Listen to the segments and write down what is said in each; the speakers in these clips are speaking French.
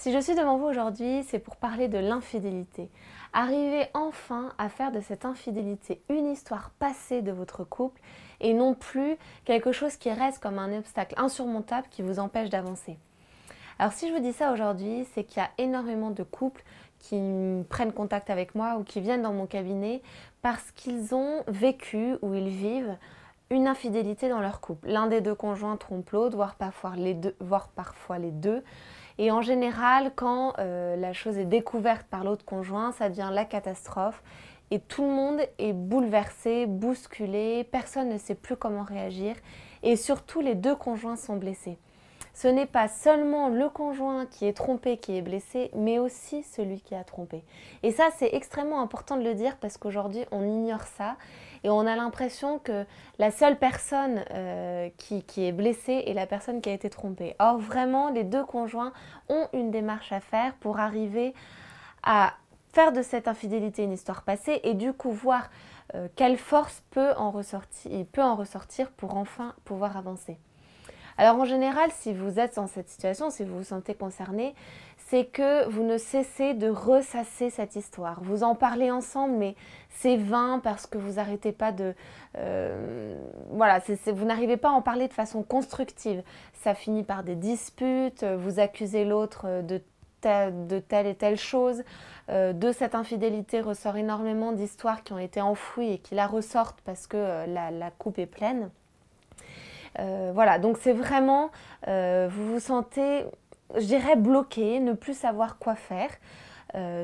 Si je suis devant vous aujourd'hui, c'est pour parler de l'infidélité. Arriver enfin à faire de cette infidélité une histoire passée de votre couple et non plus quelque chose qui reste comme un obstacle insurmontable qui vous empêche d'avancer. Alors si je vous dis ça aujourd'hui, c'est qu'il y a énormément de couples qui prennent contact avec moi ou qui viennent dans mon cabinet parce qu'ils ont vécu ou ils vivent une infidélité dans leur couple. L'un des deux conjoints trompe l'autre, voire parfois les deux. Et en général, quand la chose est découverte par l'autre conjoint, ça devient la catastrophe. Et tout le monde est bouleversé, bousculé, personne ne sait plus comment réagir. Et surtout, les deux conjoints sont blessés. Ce n'est pas seulement le conjoint qui est trompé qui est blessé, mais aussi celui qui a trompé. Et ça, c'est extrêmement important de le dire parce qu'aujourd'hui, on ignore ça et on a l'impression que la seule personne qui est blessée est la personne qui a été trompée. Or, vraiment, les deux conjoints ont une démarche à faire pour arriver à faire de cette infidélité une histoire passée et du coup voir quelle force il peut en ressortir pour enfin pouvoir avancer. Alors en général, si vous êtes dans cette situation, si vous vous sentez concerné, c'est que vous ne cessez de ressasser cette histoire. Vous en parlez ensemble, mais c'est vain parce que vous n'arrêtez pas de... vous n'arrivez pas à en parler de façon constructive. Ça finit par des disputes, vous accusez l'autre de telle et telle chose. De cette infidélité ressort énormément d'histoires qui ont été enfouies et qui la ressortent parce que la coupe est pleine. Voilà, donc c'est vraiment, vous vous sentez, je dirais, bloqué, ne plus savoir quoi faire.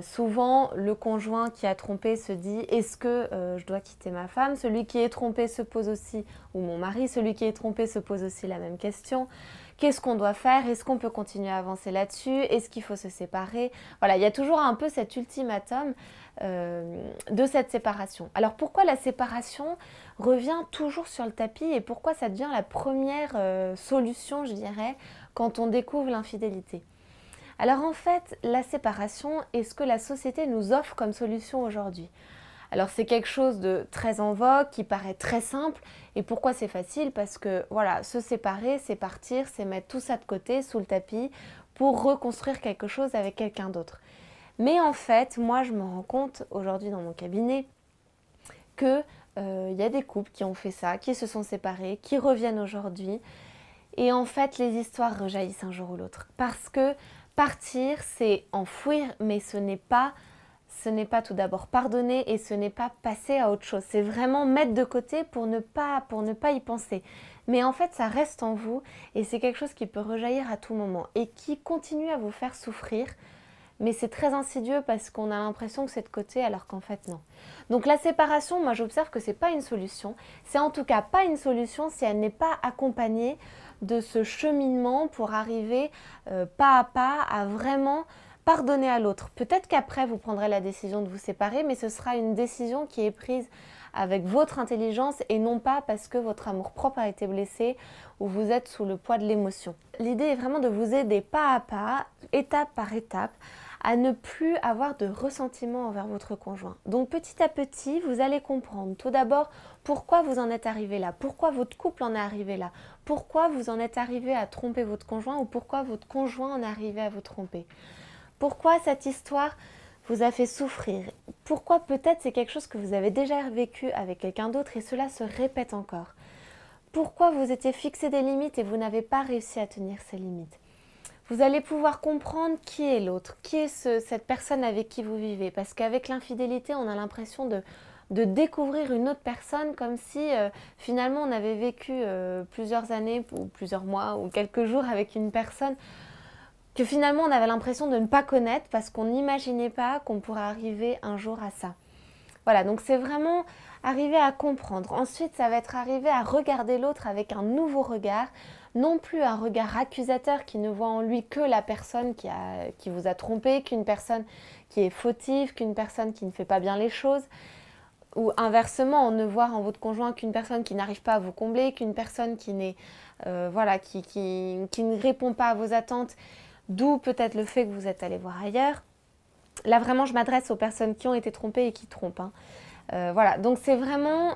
Souvent, le conjoint qui a trompé se dit « est-ce que je dois quitter ma femme ?» Celui qui est trompé se pose aussi, ou mon mari, celui qui est trompé se pose aussi la même question. Qu'est-ce qu'on doit faire? Est-ce qu'on peut continuer à avancer là-dessus? Est-ce qu'il faut se séparer? Voilà, il y a toujours un peu cet ultimatum de cette séparation. Alors pourquoi la séparation revient toujours sur le tapis et pourquoi ça devient la première solution, je dirais, quand on découvre l'infidélité? Alors en fait, la séparation est ce que la société nous offre comme solution aujourd'hui. Alors c'est quelque chose de très en vogue, qui paraît très simple. Et pourquoi c'est facile? Parce que voilà, se séparer, c'est partir, c'est mettre tout ça de côté, sous le tapis, pour reconstruire quelque chose avec quelqu'un d'autre. Mais en fait, moi je me rends compte aujourd'hui dans mon cabinet que y a des couples qui ont fait ça, qui se sont séparés, qui reviennent aujourd'hui. Et en fait, les histoires rejaillissent un jour ou l'autre. Parce que partir, c'est enfouir, mais ce n'est pas tout d'abord pardonner et ce n'est pas passer à autre chose. C'est vraiment mettre de côté pour ne pas y penser. Mais en fait, ça reste en vous et c'est quelque chose qui peut rejaillir à tout moment et qui continue à vous faire souffrir. Mais c'est très insidieux parce qu'on a l'impression que c'est de côté alors qu'en fait non. Donc la séparation, moi j'observe que ce n'est pas une solution. C'est en tout cas pas une solution si elle n'est pas accompagnée de ce cheminement pour arriver pas à pas à vraiment pardonner à l'autre. Peut-être qu'après vous prendrez la décision de vous séparer, mais ce sera une décision qui est prise avec votre intelligence et non pas parce que votre amour-propre a été blessé ou vous êtes sous le poids de l'émotion. L'idée est vraiment de vous aider pas à pas, étape par étape, à ne plus avoir de ressentiment envers votre conjoint. Donc petit à petit, vous allez comprendre tout d'abord pourquoi vous en êtes arrivé là, pourquoi votre couple en est arrivé là, pourquoi vous en êtes arrivé à tromper votre conjoint ou pourquoi votre conjoint en est arrivé à vous tromper. Pourquoi cette histoire vous a fait souffrir? Pourquoi peut-être c'est quelque chose que vous avez déjà vécu avec quelqu'un d'autre et cela se répète encore? Pourquoi vous étiez fixé des limites et vous n'avez pas réussi à tenir ces limites? Vous allez pouvoir comprendre qui est l'autre, qui est cette personne avec qui vous vivez. Parce qu'avec l'infidélité, on a l'impression de découvrir une autre personne comme si finalement on avait vécu plusieurs années ou plusieurs mois ou quelques jours avec une personne que finalement on avait l'impression de ne pas connaître parce qu'on n'imaginait pas qu'on pourrait arriver un jour à ça. Voilà, donc c'est vraiment arriver à comprendre. Ensuite, ça va être arriver à regarder l'autre avec un nouveau regard, non plus un regard accusateur qui ne voit en lui que la personne qui vous a trompé, qu'une personne qui est fautive, qu'une personne qui ne fait pas bien les choses, ou inversement, ne voir en votre conjoint qu'une personne qui n'arrive pas à vous combler, qu'une personne qui ne répond pas à vos attentes, d'où peut-être le fait que vous êtes allé voir ailleurs. Là, vraiment, je m'adresse aux personnes qui ont été trompées et qui trompent. Voilà, donc c'est vraiment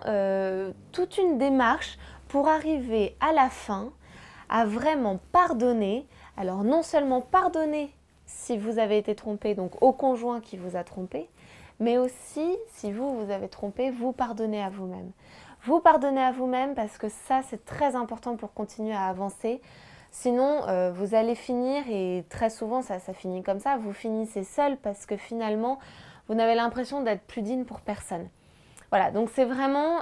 toute une démarche pour arriver à la fin à vraiment pardonner. Alors non seulement pardonner si vous avez été trompé, donc au conjoint qui vous a trompé, mais aussi si vous avez trompé, vous pardonnez à vous-même. Vous pardonnez à vous-même parce que ça, c'est très important pour continuer à avancer. Sinon, vous allez finir, et très souvent ça finit comme ça, vous finissez seul parce que finalement, vous n'avez l'impression d'être plus digne pour personne. Voilà, donc c'est vraiment,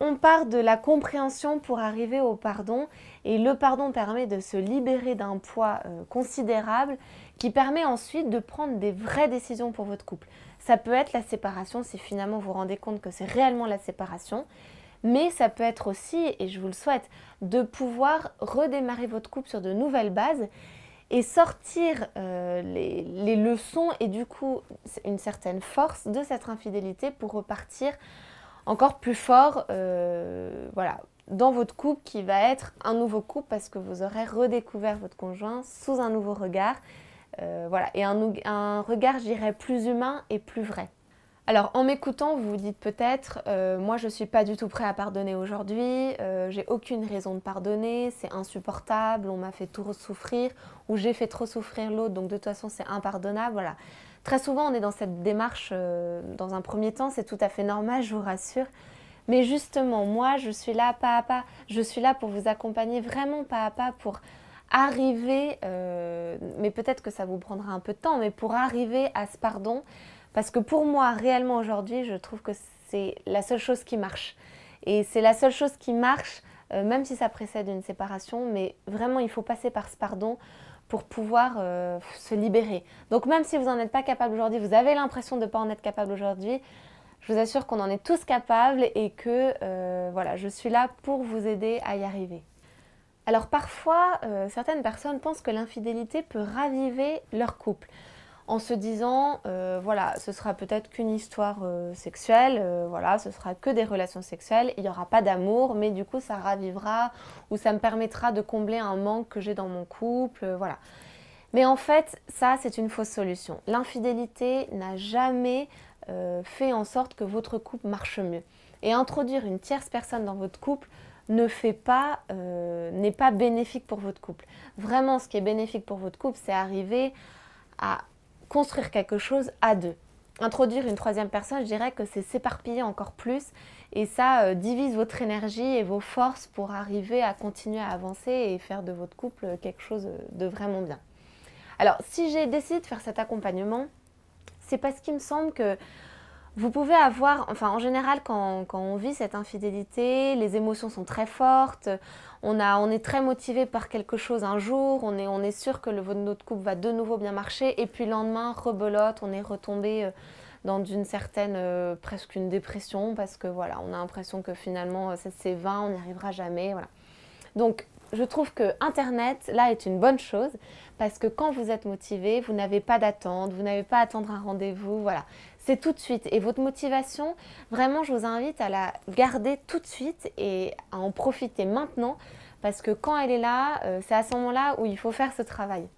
on part de la compréhension pour arriver au pardon, et le pardon permet de se libérer d'un poids considérable qui permet ensuite de prendre des vraies décisions pour votre couple. Ça peut être la séparation si finalement vous vous rendez compte que c'est réellement la séparation, mais ça peut être aussi, et je vous le souhaite, de pouvoir redémarrer votre couple sur de nouvelles bases et sortir les leçons et du coup une certaine force de cette infidélité pour repartir encore plus fort voilà, dans votre couple qui va être un nouveau couple parce que vous aurez redécouvert votre conjoint sous un nouveau regard voilà, et un regard, je dirais, plus humain et plus vrai. Alors en m'écoutant, vous vous dites peut-être moi je ne suis pas du tout prêt à pardonner aujourd'hui, j'ai aucune raison de pardonner, c'est insupportable, on m'a fait trop souffrir ou j'ai fait trop souffrir l'autre, donc de toute façon c'est impardonnable. Voilà. Très souvent on est dans cette démarche dans un premier temps, c'est tout à fait normal, je vous rassure. Mais justement, moi je suis là pas à pas, je suis là pour vous accompagner vraiment pas à pas pour arriver, mais peut-être que ça vous prendra un peu de temps, mais pour arriver à ce pardon. Parce que pour moi, réellement aujourd'hui, je trouve que c'est la seule chose qui marche. Et c'est la seule chose qui marche, même si ça précède une séparation, mais vraiment, il faut passer par ce pardon pour pouvoir se libérer. Donc même si vous n'en êtes pas capable aujourd'hui, vous avez l'impression de ne pas en être capable aujourd'hui, je vous assure qu'on en est tous capables et que voilà, je suis là pour vous aider à y arriver. Alors parfois, certaines personnes pensent que l'infidélité peut raviver leur couple en se disant, voilà, ce sera peut-être qu'une histoire sexuelle, voilà, ce sera que des relations sexuelles, il n'y aura pas d'amour, mais du coup ça ravivera ou ça me permettra de combler un manque que j'ai dans mon couple, voilà. Mais en fait, ça c'est une fausse solution. L'infidélité n'a jamais fait en sorte que votre couple marche mieux. Et introduire une tierce personne dans votre couple n'est pas bénéfique pour votre couple. Vraiment, ce qui est bénéfique pour votre couple, c'est arriver à construire quelque chose à deux. Introduire une troisième personne, je dirais que c'est s'éparpiller encore plus et ça divise votre énergie et vos forces pour arriver à continuer à avancer et faire de votre couple quelque chose de vraiment bien. Alors, si j'ai décidé de faire cet accompagnement, c'est parce qu'il me semble que vous pouvez avoir, enfin en général quand on vit cette infidélité, les émotions sont très fortes, on est très motivé par quelque chose un jour, on est sûr que notre couple va de nouveau bien marcher et puis le lendemain, rebelote, on est retombé dans une certaine, presque une dépression parce que voilà, on a l'impression que finalement c'est vain, on n'y arrivera jamais, voilà. Donc je trouve que Internet, là, est une bonne chose parce que quand vous êtes motivé, vous n'avez pas d'attente, vous n'avez pas à attendre un rendez-vous, voilà. C'est tout de suite. Et votre motivation, vraiment, je vous invite à la garder tout de suite et à en profiter maintenant parce que quand elle est là, c'est à ce moment-là où il faut faire ce travail.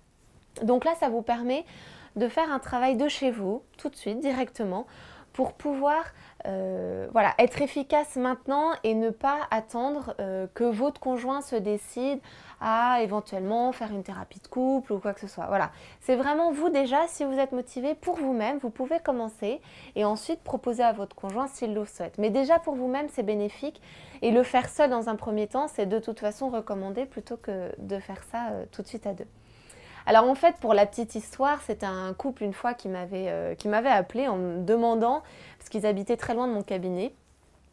Donc là, ça vous permet de faire un travail de chez vous, tout de suite, directement, pour pouvoir voilà, être efficace maintenant et ne pas attendre que votre conjoint se décide à éventuellement faire une thérapie de couple ou quoi que ce soit. Voilà, c'est vraiment vous déjà, si vous êtes motivé pour vous-même, vous pouvez commencer et ensuite proposer à votre conjoint s'il le souhaite. Mais déjà pour vous-même, c'est bénéfique et le faire seul dans un premier temps, c'est de toute façon recommandé plutôt que de faire ça tout de suite à deux. Alors en fait, pour la petite histoire, c'était un couple une fois qui m'avait appelé en me demandant, parce qu'ils habitaient très loin de mon cabinet,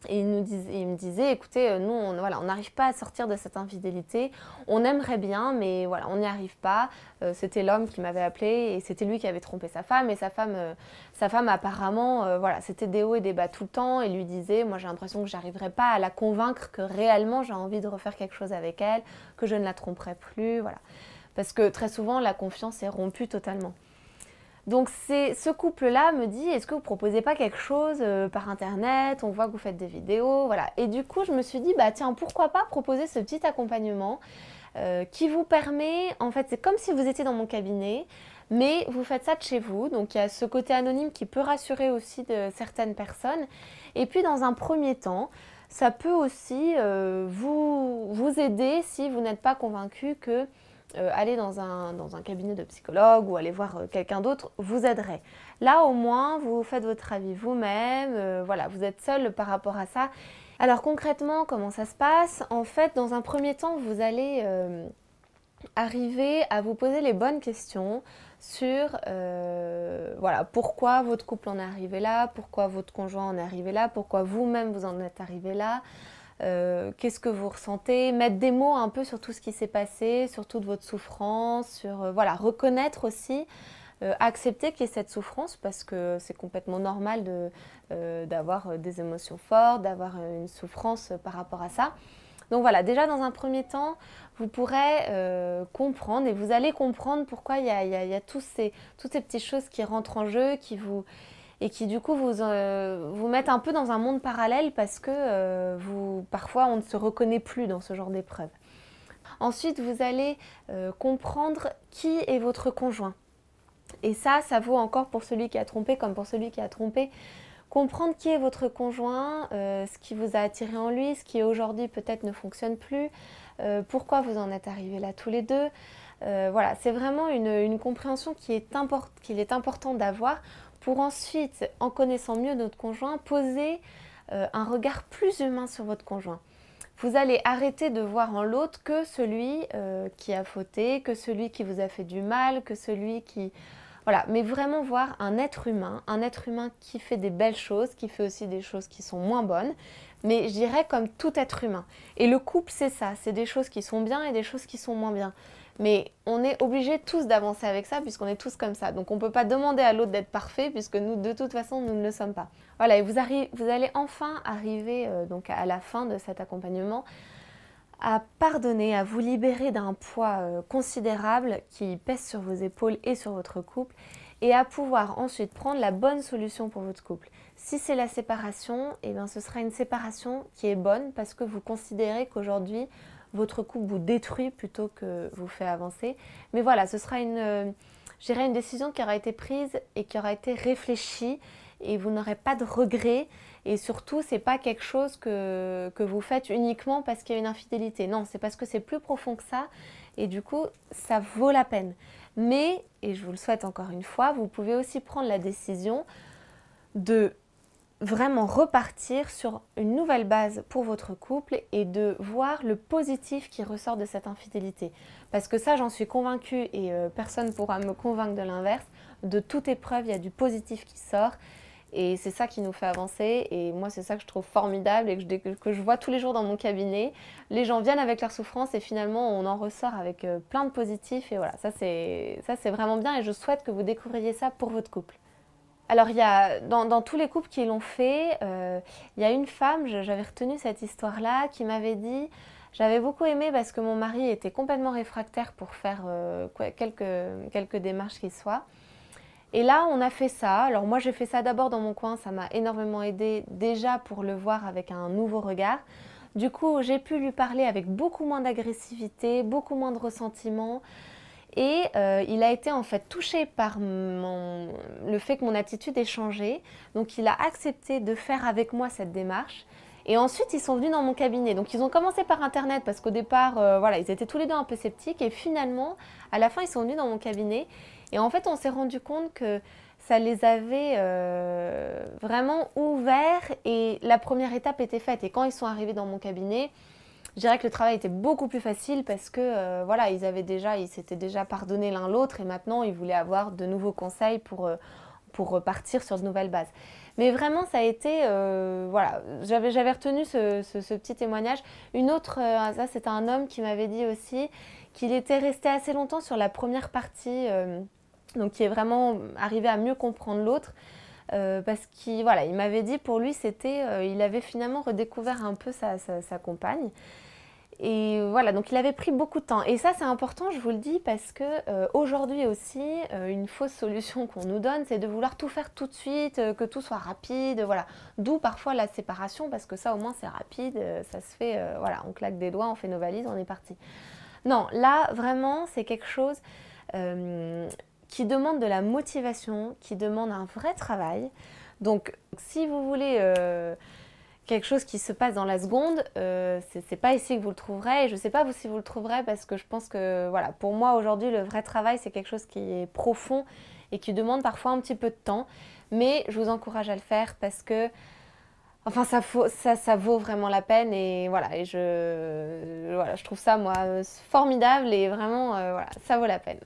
et ils me disaient, écoutez, nous, on n'arrive pas à sortir de cette infidélité, on aimerait bien, mais voilà, on n'y arrive pas. C'était l'homme qui m'avait appelé et c'était lui qui avait trompé sa femme, et sa femme apparemment, voilà, c'était des hauts et des bas tout le temps, et lui disait, moi j'ai l'impression que j'arriverai pas à la convaincre que réellement j'ai envie de refaire quelque chose avec elle, que je ne la tromperai plus, voilà. Parce que très souvent, la confiance est rompue totalement. Donc ce couple-là me dit, est-ce que vous ne proposez pas quelque chose par Internet? On voit que vous faites des vidéos, voilà. Et du coup, je me suis dit, bah tiens, pourquoi pas proposer ce petit accompagnement qui vous permet, en fait, c'est comme si vous étiez dans mon cabinet, mais vous faites ça de chez vous. Donc il y a ce côté anonyme qui peut rassurer aussi de certaines personnes. Et puis dans un premier temps, ça peut aussi vous aider si vous n'êtes pas convaincu que aller dans un cabinet de psychologue ou aller voir quelqu'un d'autre vous aiderait. Là, au moins, vous faites votre avis vous-même, voilà, vous êtes seul par rapport à ça. Alors concrètement, comment ça se passe? En fait, dans un premier temps, vous allez arriver à vous poser les bonnes questions sur voilà, pourquoi votre couple en est arrivé là, pourquoi votre conjoint en est arrivé là, pourquoi vous-même vous en êtes arrivé là, qu'est-ce que vous ressentez, mettre des mots un peu sur tout ce qui s'est passé, sur toute votre souffrance, sur voilà, reconnaître aussi, accepter qu'il y ait cette souffrance parce que c'est complètement normal d'avoir des émotions fortes, d'avoir une souffrance par rapport à ça. Donc voilà, déjà dans un premier temps, vous pourrez comprendre et vous allez comprendre pourquoi il y a toutes ces petites choses qui rentrent en jeu et qui du coup vous mettent un peu dans un monde parallèle parce que parfois on ne se reconnaît plus dans ce genre d'épreuve. Ensuite, vous allez comprendre qui est votre conjoint. Et ça vaut encore pour celui qui a trompé comme pour celui qui a trompé. Comprendre qui est votre conjoint, ce qui vous a attiré en lui, ce qui aujourd'hui peut-être ne fonctionne plus, pourquoi vous en êtes arrivés là tous les deux. Voilà, c'est vraiment une compréhension qu'il est important d'avoir pour ensuite, en connaissant mieux notre conjoint, poser un regard plus humain sur votre conjoint. Vous allez arrêter de voir en l'autre que celui qui a fauté, que celui qui vous a fait du mal, que celui qui... Voilà, mais vraiment voir un être humain qui fait des belles choses, qui fait aussi des choses qui sont moins bonnes, mais je dirais comme tout être humain. Et le couple, c'est ça, c'est des choses qui sont bien et des choses qui sont moins bien. Mais on est obligés tous d'avancer avec ça puisqu'on est tous comme ça. Donc on ne peut pas demander à l'autre d'être parfait puisque nous, de toute façon, nous ne le sommes pas. Voilà, et vous allez enfin arriver donc à la fin de cet accompagnement à pardonner, à vous libérer d'un poids considérable qui pèse sur vos épaules et sur votre couple et à pouvoir ensuite prendre la bonne solution pour votre couple. Si c'est la séparation, eh bien, ce sera une séparation qui est bonne parce que vous considérez qu'aujourd'hui, votre couple vous détruit plutôt que vous fait avancer. Mais voilà, ce sera une décision qui aura été prise et qui aura été réfléchie et vous n'aurez pas de regrets. Et surtout, ce n'est pas quelque chose que vous faites uniquement parce qu'il y a une infidélité. Non, c'est parce que c'est plus profond que ça. Et du coup, ça vaut la peine. Mais, et je vous le souhaite encore une fois, vous pouvez aussi prendre la décision de vraiment repartir sur une nouvelle base pour votre couple et de voir le positif qui ressort de cette infidélité. Parce que ça, j'en suis convaincue et personne ne pourra me convaincre de l'inverse. De toute épreuve, il y a du positif qui sort. Et c'est ça qui nous fait avancer. Et moi, c'est ça que je trouve formidable et que je vois tous les jours dans mon cabinet. Les gens viennent avec leur souffrance et finalement, on en ressort avec plein de positifs. Et voilà, ça c'est vraiment bien et je souhaite que vous découvriez ça pour votre couple. Alors, il y a, dans tous les couples qui l'ont fait, il y a une femme, j'avais retenu cette histoire-là, qui m'avait dit... J'avais beaucoup aimé parce que mon mari était complètement réfractaire pour faire quelques démarches qui soient. Et là, on a fait ça. Alors moi, j'ai fait ça d'abord dans mon coin. Ça m'a énormément aidé déjà pour le voir avec un nouveau regard. Du coup, j'ai pu lui parler avec beaucoup moins d'agressivité, beaucoup moins de ressentiment. Et il a été en fait touché par le fait que mon attitude ait changé. Donc, il a accepté de faire avec moi cette démarche. Et ensuite, ils sont venus dans mon cabinet. Donc, ils ont commencé par Internet parce qu'au départ, voilà, ils étaient tous les deux un peu sceptiques. Et finalement, à la fin, ils sont venus dans mon cabinet. Et en fait, on s'est rendu compte que ça les avait vraiment ouverts et la première étape était faite. Et quand ils sont arrivés dans mon cabinet, je dirais que le travail était beaucoup plus facile parce que voilà, ils s'étaient déjà pardonné l'un l'autre et maintenant, ils voulaient avoir de nouveaux conseils pour repartir sur de nouvelles bases. Mais vraiment, ça a été... voilà, j'avais retenu ce petit témoignage. Une autre, ça c'était un homme qui m'avait dit aussi qu'il était resté assez longtemps sur la première partie, donc qui est vraiment arrivé à mieux comprendre l'autre. Parce qu'il voilà, il m'avait dit pour lui, il avait finalement redécouvert un peu sa compagne. Et voilà, donc il avait pris beaucoup de temps. Et ça, c'est important, je vous le dis, parce que aujourd'hui aussi, une fausse solution qu'on nous donne, c'est de vouloir tout faire tout de suite, que tout soit rapide, voilà. D'où parfois la séparation, parce que ça, au moins, c'est rapide, ça se fait, voilà, on claque des doigts, on fait nos valises, on est parti. Non, là, vraiment, c'est quelque chose qui demande de la motivation, qui demande un vrai travail. Donc, si vous voulez... quelque chose qui se passe dans la seconde, c'est pas ici que vous le trouverez. Et je sais pas vous si vous le trouverez parce que je pense que voilà, pour moi aujourd'hui le vrai travail c'est quelque chose qui est profond et qui demande parfois un petit peu de temps. Mais je vous encourage à le faire parce que enfin ça vaut vraiment la peine et voilà, voilà, je trouve ça moi formidable et vraiment voilà, ça vaut la peine.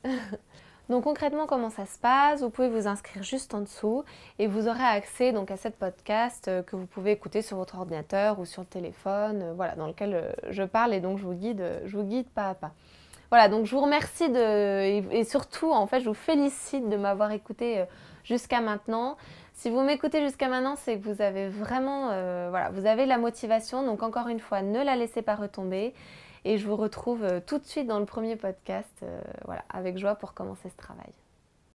Donc concrètement, comment ça se passe? Vous pouvez vous inscrire juste en dessous et vous aurez accès donc à cette podcast que vous pouvez écouter sur votre ordinateur ou sur le téléphone, voilà, dans lequel je parle et donc je vous guide pas à pas. Voilà, donc je vous remercie et surtout en fait je vous félicite de m'avoir écouté jusqu'à maintenant. Si vous m'écoutez jusqu'à maintenant, c'est que vous avez vraiment, voilà, vous avez la motivation. Donc encore une fois, ne la laissez pas retomber. Et je vous retrouve tout de suite dans le premier podcast, voilà, avec joie pour commencer ce travail.